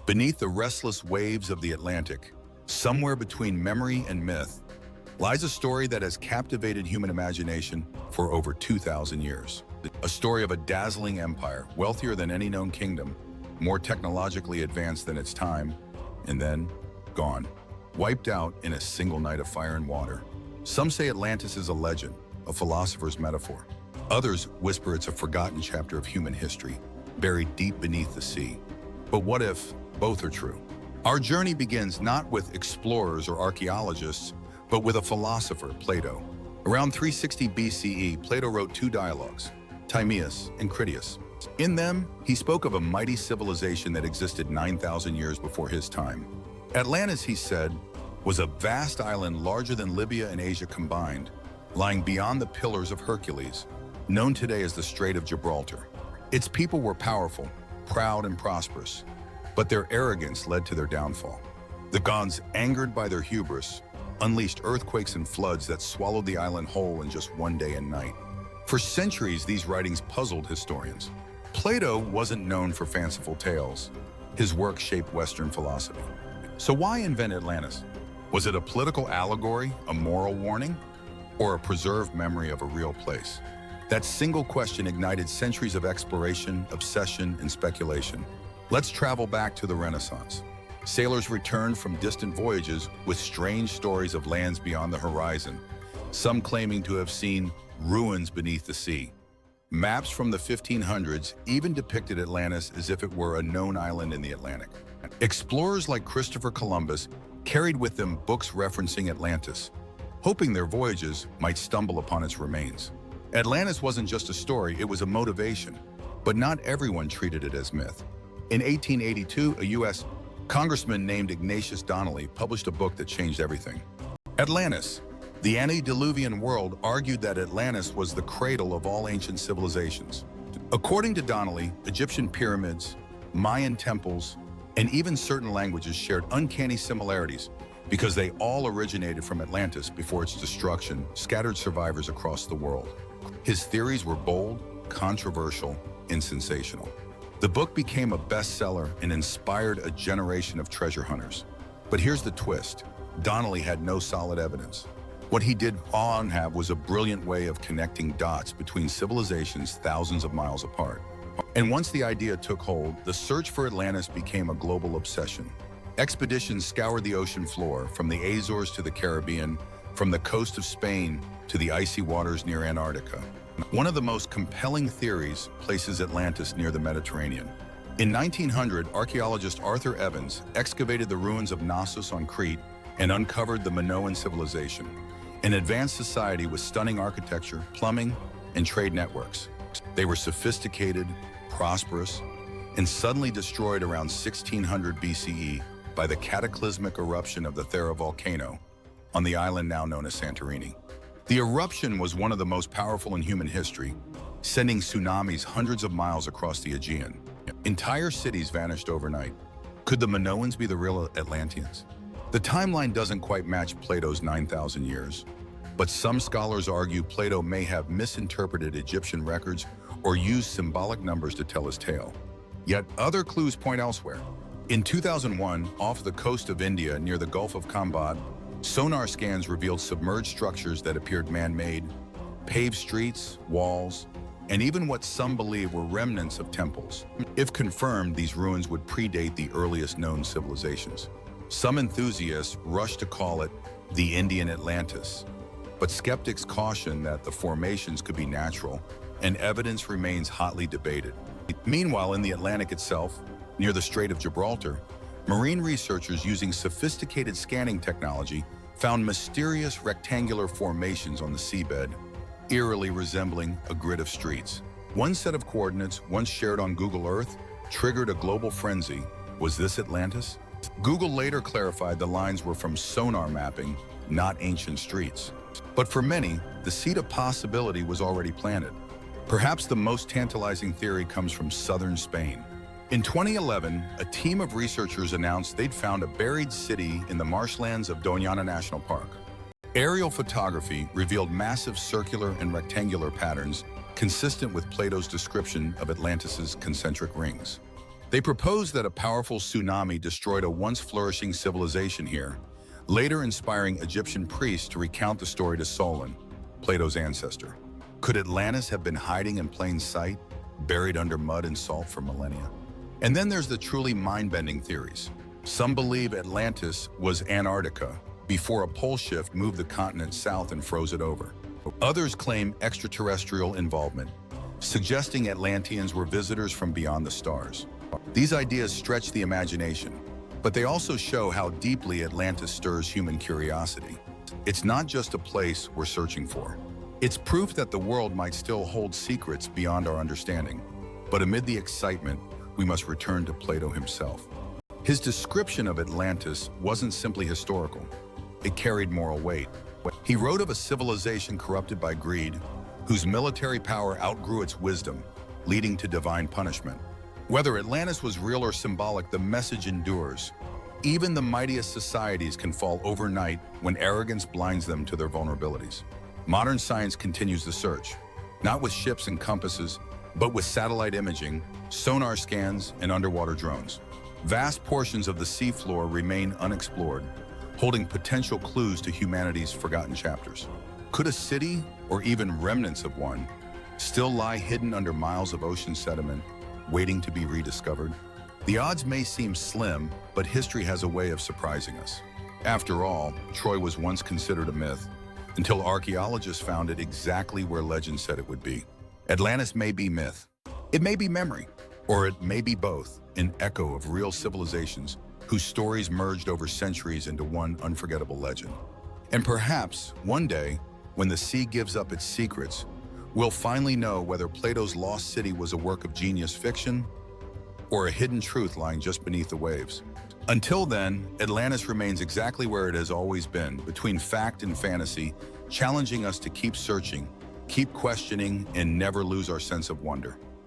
Beneath the restless waves of the Atlantic, somewhere between memory and myth, lies a story that has captivated human imagination for over 2,000 years. A story of a dazzling empire, wealthier than any known kingdom, more technologically advanced than its time, and then gone, wiped out in a single night of fire and water. Some say Atlantis is a legend, a philosopher's metaphor. Others whisper it's a forgotten chapter of human history, buried deep beneath the sea. But what if both are true? Our journey begins not with explorers or archaeologists, but with a philosopher, Plato. Around 360 BCE, Plato wrote two dialogues, Timaeus and Critias. In them, he spoke of a mighty civilization that existed 9,000 years before his time. Atlantis, he said, was a vast island larger than Libya and Asia combined, lying beyond the Pillars of Hercules, known today as the Strait of Gibraltar. Its people were powerful, proud and prosperous, but their arrogance led to their downfall. The gods, angered by their hubris, unleashed earthquakes and floods that swallowed the island whole in just one day and night. For centuries, these writings puzzled historians. Plato wasn't known for fanciful tales. His work shaped Western philosophy. So why invent Atlantis? Was it a political allegory, a moral warning, or a preserved memory of a real place? That single question ignited centuries of exploration, obsession, and speculation. Let's travel back to the Renaissance. Sailors returned from distant voyages with strange stories of lands beyond the horizon, some claiming to have seen ruins beneath the sea. Maps from the 1500s even depicted Atlantis as if it were a known island in the Atlantic. Explorers like Christopher Columbus carried with them books referencing Atlantis, hoping their voyages might stumble upon its remains. Atlantis wasn't just a story, it was a motivation, but not everyone treated it as myth. In 1882, a U.S. congressman named Ignatius Donnelly published a book that changed everything. Atlantis, the antediluvian world, argued that Atlantis was the cradle of all ancient civilizations. According to Donnelly, Egyptian pyramids, Mayan temples, and even certain languages shared uncanny similarities because they all originated from Atlantis before its destruction scattered survivors across the world. His theories were bold, controversial, and sensational. The book became a bestseller and inspired a generation of treasure hunters. But here's the twist. Donnelly had no solid evidence. What he did have was a brilliant way of connecting dots between civilizations thousands of miles apart. And once the idea took hold, the search for Atlantis became a global obsession. Expeditions scoured the ocean floor, from the Azores to the Caribbean, from the coast of Spain to the icy waters near Antarctica. One of the most compelling theories places Atlantis near the Mediterranean. In 1900, archaeologist Arthur Evans excavated the ruins of Knossos on Crete and uncovered the Minoan civilization, an advanced society with stunning architecture, plumbing, and trade networks. They were sophisticated, prosperous, and suddenly destroyed around 1600 BCE by the cataclysmic eruption of the Thera volcano on the island now known as Santorini. The eruption was one of the most powerful in human history, sending tsunamis hundreds of miles across the Aegean. Entire cities vanished overnight. Could the Minoans be the real Atlanteans? The timeline doesn't quite match Plato's 9,000 years, but some scholars argue Plato may have misinterpreted Egyptian records or used symbolic numbers to tell his tale. Yet other clues point elsewhere. In 2001, off the coast of India near the Gulf of Cambodge, sonar scans revealed submerged structures that appeared man-made, paved streets, walls, and even what some believe were remnants of temples. If confirmed, these ruins would predate the earliest known civilizations. Some enthusiasts rush to call it the Indian Atlantis, but skeptics caution that the formations could be natural, and evidence remains hotly debated. Meanwhile, in the Atlantic itself, near the Strait of Gibraltar, marine researchers using sophisticated scanning technology found mysterious rectangular formations on the seabed, eerily resembling a grid of streets. One set of coordinates, once shared on Google Earth, triggered a global frenzy. Was this Atlantis? Google later clarified the lines were from sonar mapping, not ancient streets. But for many, the seed of possibility was already planted. Perhaps the most tantalizing theory comes from southern Spain. In 2011, a team of researchers announced they'd found a buried city in the marshlands of Doñana National Park. Aerial photography revealed massive circular and rectangular patterns consistent with Plato's description of Atlantis's concentric rings. They propose that a powerful tsunami destroyed a once flourishing civilization here, later inspiring Egyptian priests to recount the story to Solon, Plato's ancestor. Could Atlantis have been hiding in plain sight, buried under mud and salt for millennia? And then there's the truly mind-bending theories. Some believe Atlantis was Antarctica before a pole shift moved the continent south and froze it over. Others claim extraterrestrial involvement, suggesting Atlanteans were visitors from beyond the stars. These ideas stretch the imagination, but they also show how deeply Atlantis stirs human curiosity. It's not just a place we're searching for. It's proof that the world might still hold secrets beyond our understanding. But amid the excitement, we must return to Plato himself. His description of Atlantis wasn't simply historical. It carried moral weight. He wrote of a civilization corrupted by greed, whose military power outgrew its wisdom, leading to divine punishment. Whether Atlantis was real or symbolic, the message endures. Even the mightiest societies can fall overnight when arrogance blinds them to their vulnerabilities. Modern science continues the search, not with ships and compasses, but with satellite imaging, sonar scans, and underwater drones. Vast portions of the seafloor remain unexplored, holding potential clues to humanity's forgotten chapters. Could a city, or even remnants of one, still lie hidden under miles of ocean sediment, waiting to be rediscovered? The odds may seem slim, but history has a way of surprising us. After all, Troy was once considered a myth, until archaeologists found it exactly where legend said it would be. Atlantis may be myth, it may be memory, or it may be both, an echo of real civilizations whose stories merged over centuries into one unforgettable legend. And perhaps, one day, when the sea gives up its secrets, we'll finally know whether Plato's lost city was a work of genius fiction or a hidden truth lying just beneath the waves. Until then, Atlantis remains exactly where it has always been, between fact and fantasy, challenging us to keep searching, keep questioning, and never lose our sense of wonder.